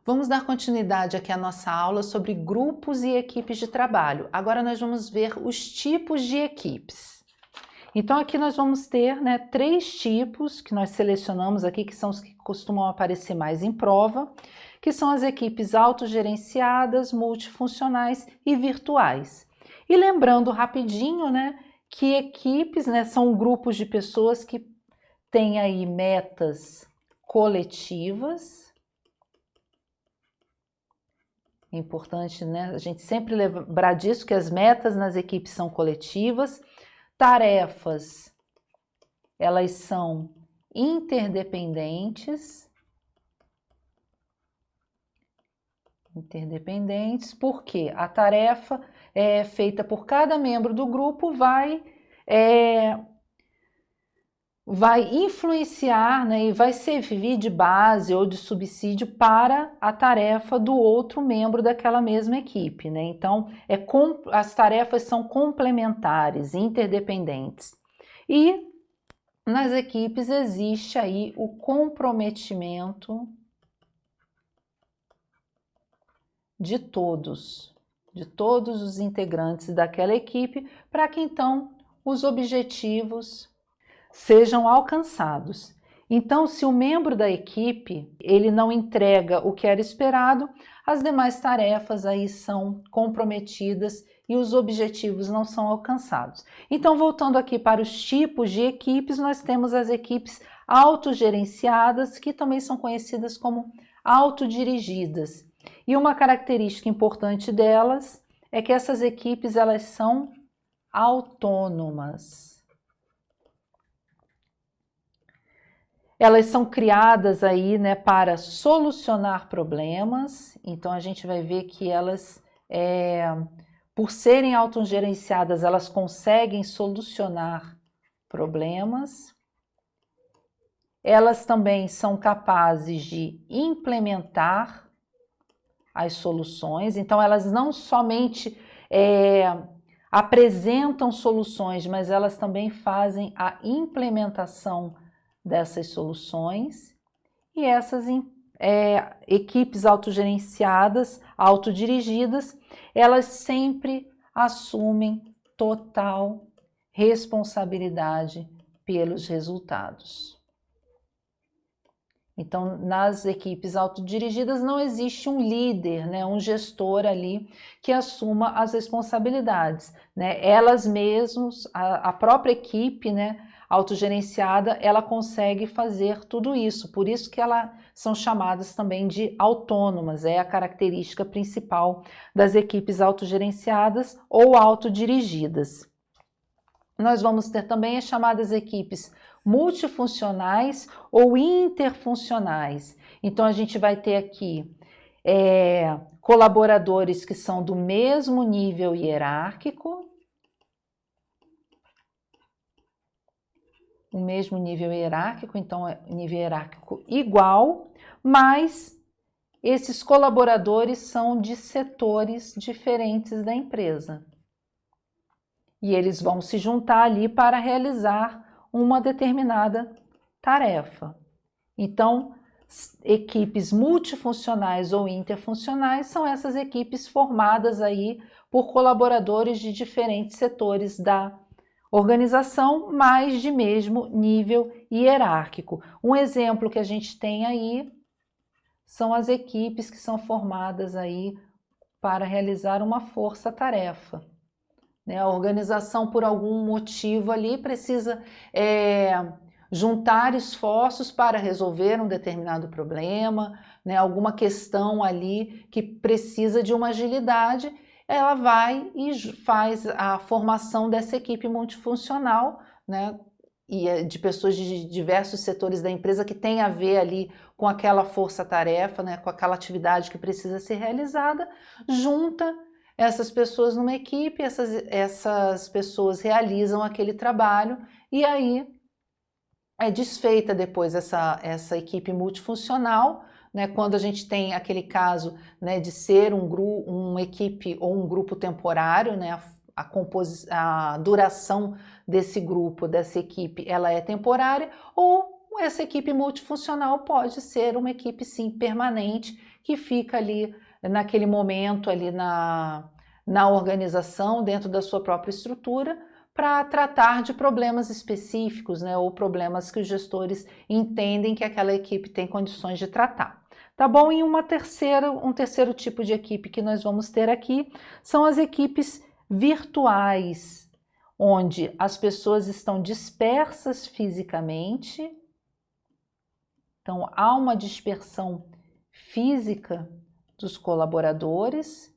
Vamos dar continuidade aqui à nossa aula sobre grupos e equipes de trabalho. Agora nós vamos ver os tipos de equipes. Então aqui nós vamos ter, né, 3 tipos que nós selecionamos aqui, que são os que costumam aparecer mais em prova, que são as equipes autogerenciadas, multifuncionais e virtuais. E lembrando rapidinho, né, que equipes, né, são grupos de pessoas que têm aí metas coletivas. É importante, né, a gente sempre lembrar disso, que as metas nas equipes são coletivas. Tarefas, elas são interdependentes. Porque a tarefa é feita por cada membro do grupo, vai influenciar, né, e vai servir de base ou de subsídio para a tarefa do outro membro daquela mesma equipe, né? Então, as tarefas são complementares, interdependentes. E nas equipes existe aí o comprometimento de todos os integrantes daquela equipe, para que então os objetivos sejam alcançados. Então, se o membro da equipe ele não entrega o que era esperado, as demais tarefas aí são comprometidas e os objetivos não são alcançados. Então, voltando aqui para os tipos de equipes, nós temos as equipes autogerenciadas, que também são conhecidas como autodirigidas. E uma característica importante delas é que essas equipes elas são autônomas. Elas são criadas aí, né, para solucionar problemas. Então a gente vai ver que elas, por serem autogerenciadas, elas conseguem solucionar problemas. Elas também são capazes de implementar as soluções. Então elas não somente apresentam soluções, mas elas também fazem a implementação dessas soluções. E essas equipes autogerenciadas, autodirigidas, elas sempre assumem total responsabilidade pelos resultados. Então, nas equipes autodirigidas não existe um líder, né, um gestor ali que assuma as responsabilidades, né? Elas mesmas, a própria equipe, né, autogerenciada, ela consegue fazer tudo isso. Por isso que elas são chamadas também de autônomas, é a característica principal das equipes autogerenciadas ou autodirigidas. Nós vamos ter também as chamadas equipes multifuncionais ou interfuncionais. Então a gente vai ter aqui colaboradores que são do mesmo nível hierárquico, o mesmo nível hierárquico, então é nível hierárquico igual, mas esses colaboradores são de setores diferentes da empresa. E eles vão se juntar ali para realizar uma determinada tarefa. Então, equipes multifuncionais ou interfuncionais são essas equipes formadas aí por colaboradores de diferentes setores da organização, mas de mesmo nível hierárquico. Um exemplo que a gente tem aí são as equipes que são formadas aí para realizar uma força-tarefa. A organização, por algum motivo ali, precisa juntar esforços para resolver um determinado problema, né? Alguma questão ali que precisa de uma agilidade, ela vai e faz a formação dessa equipe multifuncional, né? E de pessoas de diversos setores da empresa que tem a ver ali com aquela força-tarefa, né? Com aquela atividade que precisa ser realizada, junta essas pessoas numa equipe, essas pessoas realizam aquele trabalho e aí é desfeita depois essa equipe multifuncional, né, quando a gente tem aquele caso, né, de ser uma equipe ou um grupo temporário, né, a duração desse grupo, dessa equipe, ela é temporária, ou essa equipe multifuncional pode ser uma equipe, sim, permanente, que fica ali naquele momento, ali na organização, dentro da sua própria estrutura, para tratar de problemas específicos, né, ou problemas que os gestores entendem que aquela equipe tem condições de tratar. Tá bom? E um terceiro tipo de equipe que nós vamos ter aqui são as equipes virtuais, onde as pessoas estão dispersas fisicamente. Então, há uma dispersão física dos colaboradores.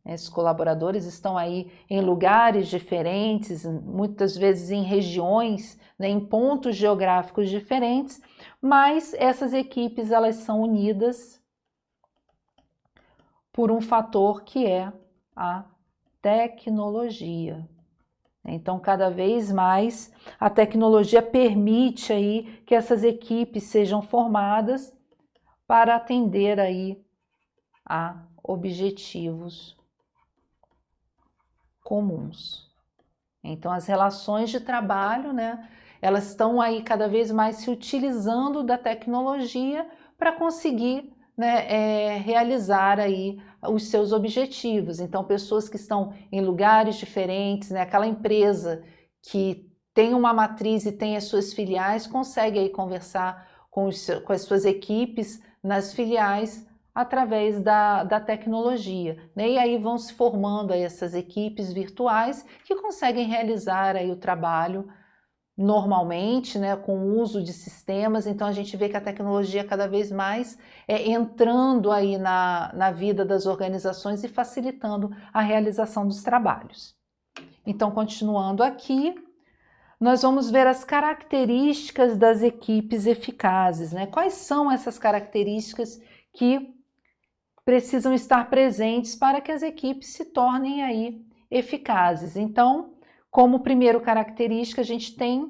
Esses colaboradores estão aí em lugares diferentes, muitas vezes em regiões, né, em pontos geográficos diferentes, mas essas equipes elas são unidas por um fator que é a tecnologia. Então, cada vez mais a tecnologia permite aí que essas equipes sejam formadas para atender aí a objetivos comuns. Então, as relações de trabalho, né, elas estão aí cada vez mais se utilizando da tecnologia para conseguir, né, realizar aí os seus objetivos. Então, pessoas que estão em lugares diferentes, né, aquela empresa que tem uma matriz e tem as suas filiais, consegue aí conversar com as suas equipes nas filiais através da tecnologia, né? E aí vão se formando aí essas equipes virtuais que conseguem realizar aí o trabalho normalmente, né, com o uso de sistemas. Então a gente vê que a tecnologia cada vez mais entrando aí na vida das organizações e facilitando a realização dos trabalhos. Então, continuando aqui, nós vamos ver as características das equipes eficazes, né? Quais são essas características que precisam estar presentes para que as equipes se tornem aí eficazes? Então, como primeira característica, a gente tem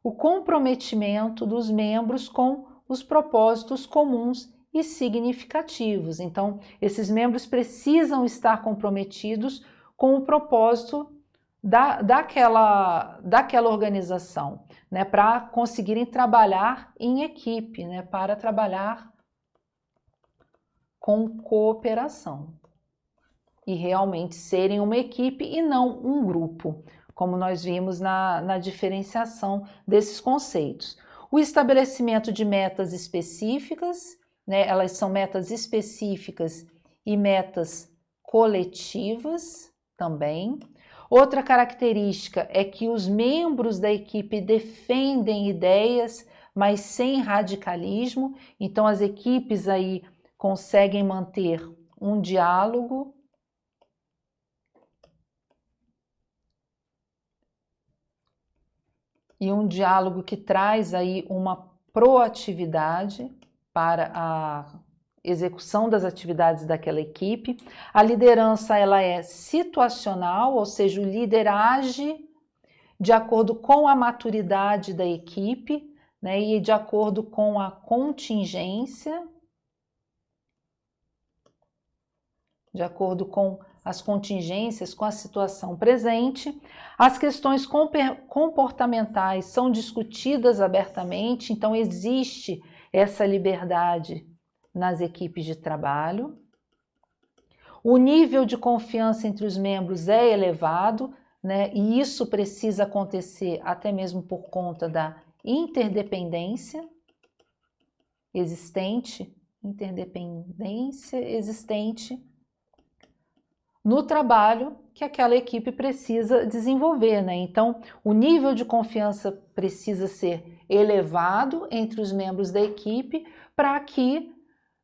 o comprometimento dos membros com os propósitos comuns e significativos. Então, esses membros precisam estar comprometidos com o propósito daquela organização, né, para conseguirem trabalhar em equipe, né, para trabalhar com cooperação e realmente serem uma equipe e não um grupo, como nós vimos na diferenciação desses conceitos. O estabelecimento de metas específicas, né, elas são metas específicas e metas coletivas também. Outra característica é que os membros da equipe defendem ideias, mas sem radicalismo. Então, as equipes aí conseguem manter um diálogo e um diálogo que traz aí uma proatividade para a execução das atividades daquela equipe. A liderança ela é situacional, ou seja, o líder age de acordo com a maturidade da equipe, né, e de acordo com a contingência, de acordo com as contingências, com a situação presente. As questões comportamentais são discutidas abertamente, então existe essa liberdade nas equipes de trabalho. O nível de confiança entre os membros é elevado, né? E isso precisa acontecer até mesmo por conta da interdependência existente no trabalho que aquela equipe precisa desenvolver, né? Então, o nível de confiança precisa ser elevado entre os membros da equipe para que,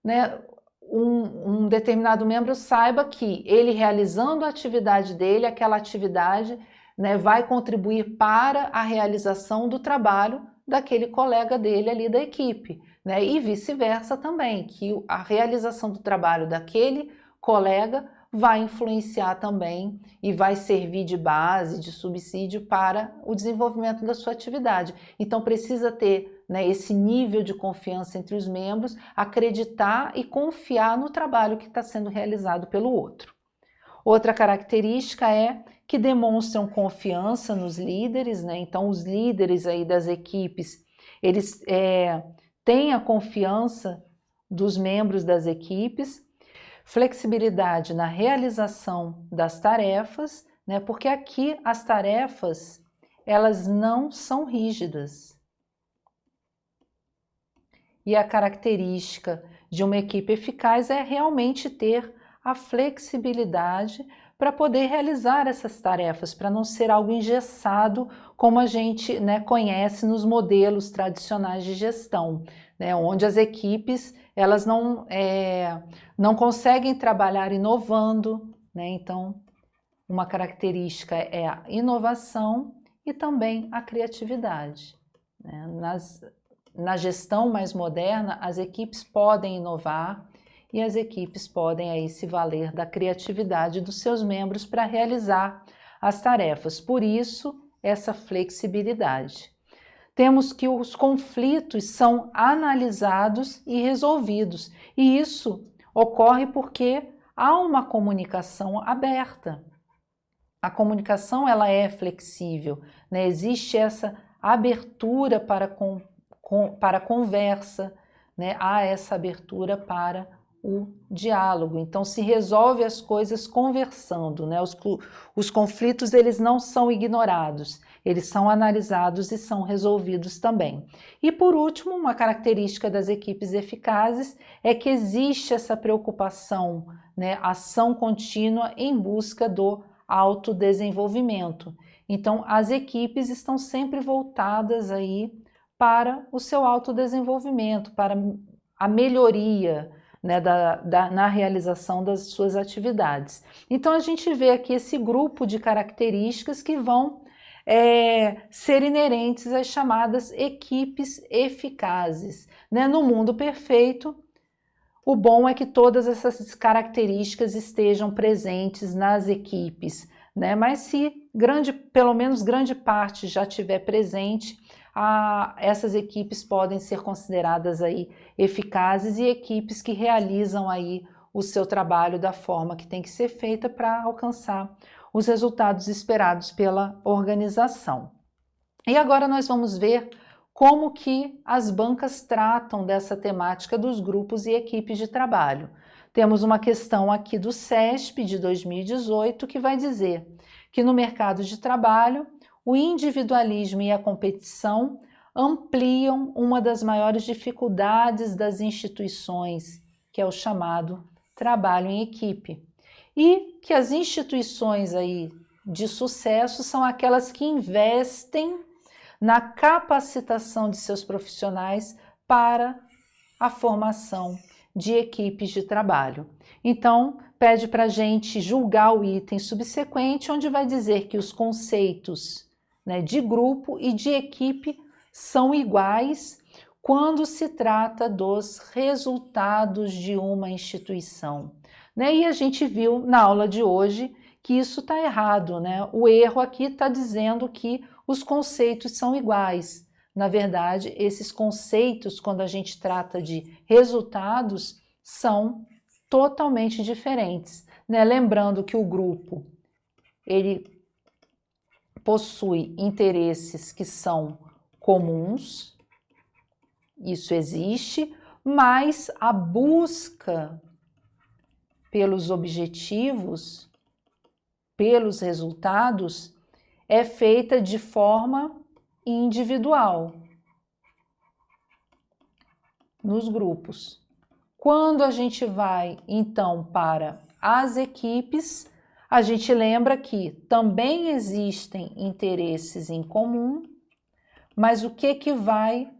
né, um determinado membro saiba que ele realizando a atividade dele, aquela atividade, né, vai contribuir para a realização do trabalho daquele colega dele ali da equipe, né? E vice-versa também, que a realização do trabalho daquele colega vai influenciar também e vai servir de base, de subsídio para o desenvolvimento da sua atividade. Então precisa ter, né, esse nível de confiança entre os membros, acreditar e confiar no trabalho que está sendo realizado pelo outro. Outra característica é que demonstram confiança nos líderes, né? Então, os líderes aí das equipes, eles têm a confiança dos membros das equipes, flexibilidade na realização das tarefas, né? Porque aqui as tarefas, elas não são rígidas. E a característica de uma equipe eficaz é realmente ter a flexibilidade para poder realizar essas tarefas, para não ser algo engessado, como a gente, né, conhece nos modelos tradicionais de gestão, né, onde as equipes elas não conseguem trabalhar inovando, né, então uma característica é a inovação e também a criatividade, né? Na gestão mais moderna, as equipes podem inovar e as equipes podem aí se valer da criatividade dos seus membros para realizar as tarefas. Por isso, essa flexibilidade. Temos que os conflitos são analisados e resolvidos, e isso ocorre porque há uma comunicação aberta. A comunicação ela é flexível, né? Existe essa abertura para conversa, né? Há essa abertura para o diálogo. Então se resolve as coisas conversando, né? Os conflitos eles não são ignorados, eles são analisados e são resolvidos também. E por último, uma característica das equipes eficazes é que existe essa preocupação, né? Ação contínua em busca do autodesenvolvimento. Então as equipes estão sempre voltadas aí para o seu autodesenvolvimento, para a melhoria, né, na realização das suas atividades. Então a gente vê aqui esse grupo de características que vão ser inerentes às chamadas equipes eficazes, né? No mundo perfeito, o bom é que todas essas características estejam presentes nas equipes, né? Mas se pelo menos grande parte já estiver presente, essas equipes podem ser consideradas aí eficazes e equipes que realizam aí o seu trabalho da forma que tem que ser feita para alcançar os resultados esperados pela organização. E agora nós vamos ver como que as bancas tratam dessa temática dos grupos e equipes de trabalho. Temos uma questão aqui do CESP de 2018 que vai dizer que no mercado de trabalho o individualismo e a competição ampliam uma das maiores dificuldades das instituições, que é o chamado trabalho em equipe. E que as instituições aí de sucesso são aquelas que investem na capacitação de seus profissionais para a formação de equipes de trabalho. Então, pede para a gente julgar o item subsequente, onde vai dizer que os conceitos, né, de grupo e de equipe são iguais quando se trata dos resultados de uma instituição, né? E a gente viu na aula de hoje que isso está errado, né? O erro aqui está dizendo que os conceitos são iguais. Na verdade, esses conceitos, quando a gente trata de resultados, são totalmente diferentes, né? Lembrando que o grupo, ele possui interesses que são comuns, isso existe, mas a busca pelos objetivos, pelos resultados, é feita de forma individual, nos grupos. Quando a gente vai, então, para as equipes, a gente lembra que também existem interesses em comum, mas o que vai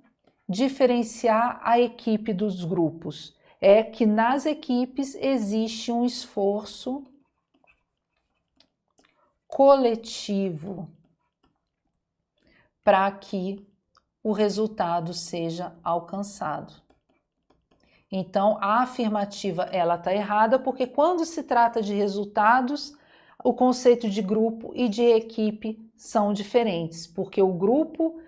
diferenciar a equipe dos grupos? É que nas equipes existe um esforço coletivo para que o resultado seja alcançado. Então, a afirmativa ela está errada porque quando se trata de resultados, o conceito de grupo e de equipe são diferentes, porque o grupo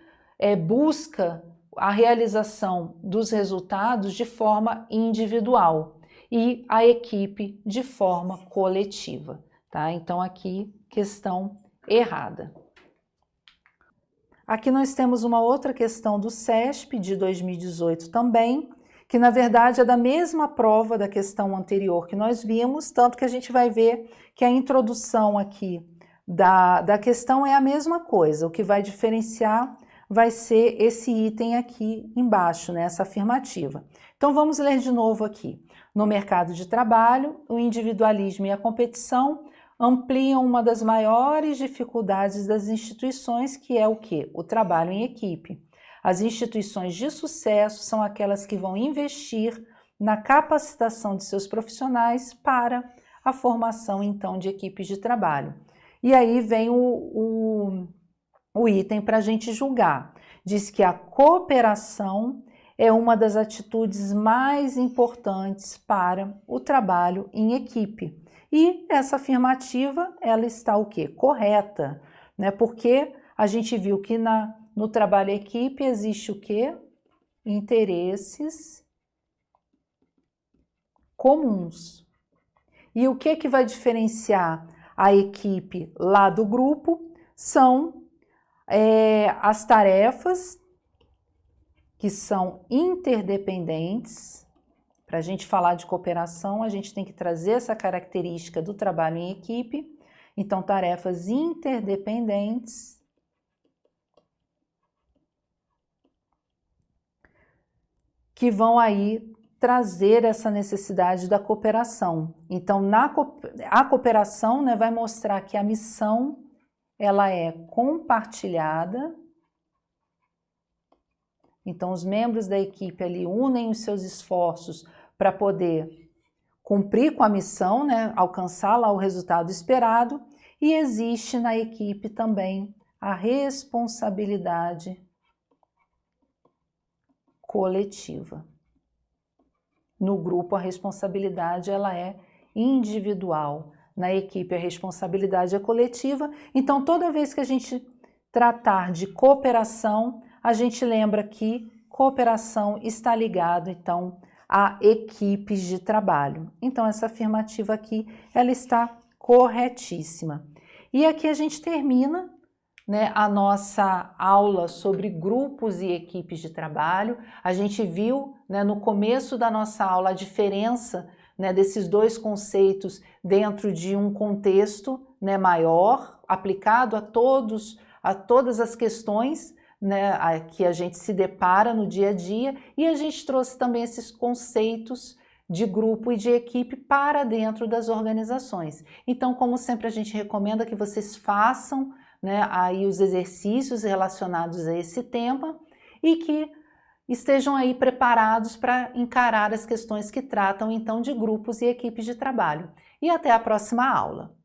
busca a realização dos resultados de forma individual e a equipe de forma coletiva. tá? Então aqui, questão errada. Aqui nós temos uma outra questão do CESP de 2018 também, que na verdade é da mesma prova da questão anterior que nós vimos, tanto que a gente vai ver que a introdução aqui da questão é a mesma coisa. O que vai diferenciar vai ser esse item aqui embaixo, né, essa afirmativa. Então vamos ler de novo aqui. No mercado de trabalho, o individualismo e a competição ampliam uma das maiores dificuldades das instituições, que é o quê? O trabalho em equipe. As instituições de sucesso são aquelas que vão investir na capacitação de seus profissionais para a formação, então, de equipes de trabalho. E aí vem o item para a gente julgar. Diz que a cooperação é uma das atitudes mais importantes para o trabalho em equipe. E essa afirmativa, ela está o quê? Correta, né? Porque a gente viu que no trabalho em equipe existe o quê? Interesses comuns. E o que vai diferenciar a equipe lá do grupo são as tarefas que são interdependentes. Para a gente falar de cooperação, a gente tem que trazer essa característica do trabalho em equipe. Então, tarefas interdependentes que vão aí trazer essa necessidade da cooperação. Então, a cooperação, né, vai mostrar que a missão ela é compartilhada. Então, os membros da equipe ali unem os seus esforços para poder cumprir com a missão, né, alcançar lá o resultado esperado, e existe na equipe também a responsabilidade coletiva. No grupo, a responsabilidade ela é individual. Na equipe, a responsabilidade é coletiva. Então, toda vez que a gente tratar de cooperação, a gente lembra que cooperação está ligado, então, a equipes de trabalho. Então, essa afirmativa aqui, ela está corretíssima. E aqui a gente termina, né, a nossa aula sobre grupos e equipes de trabalho. A gente viu, né, no começo da nossa aula a diferença, né, desses dois conceitos dentro de um contexto, né, maior, aplicado a todas as questões, né, que a gente se depara no dia a dia, e a gente trouxe também esses conceitos de grupo e de equipe para dentro das organizações. Então, como sempre, a gente recomenda que vocês façam, né, aí os exercícios relacionados a esse tema e que estejam aí preparados para encarar as questões que tratam então de grupos e equipes de trabalho. E até a próxima aula!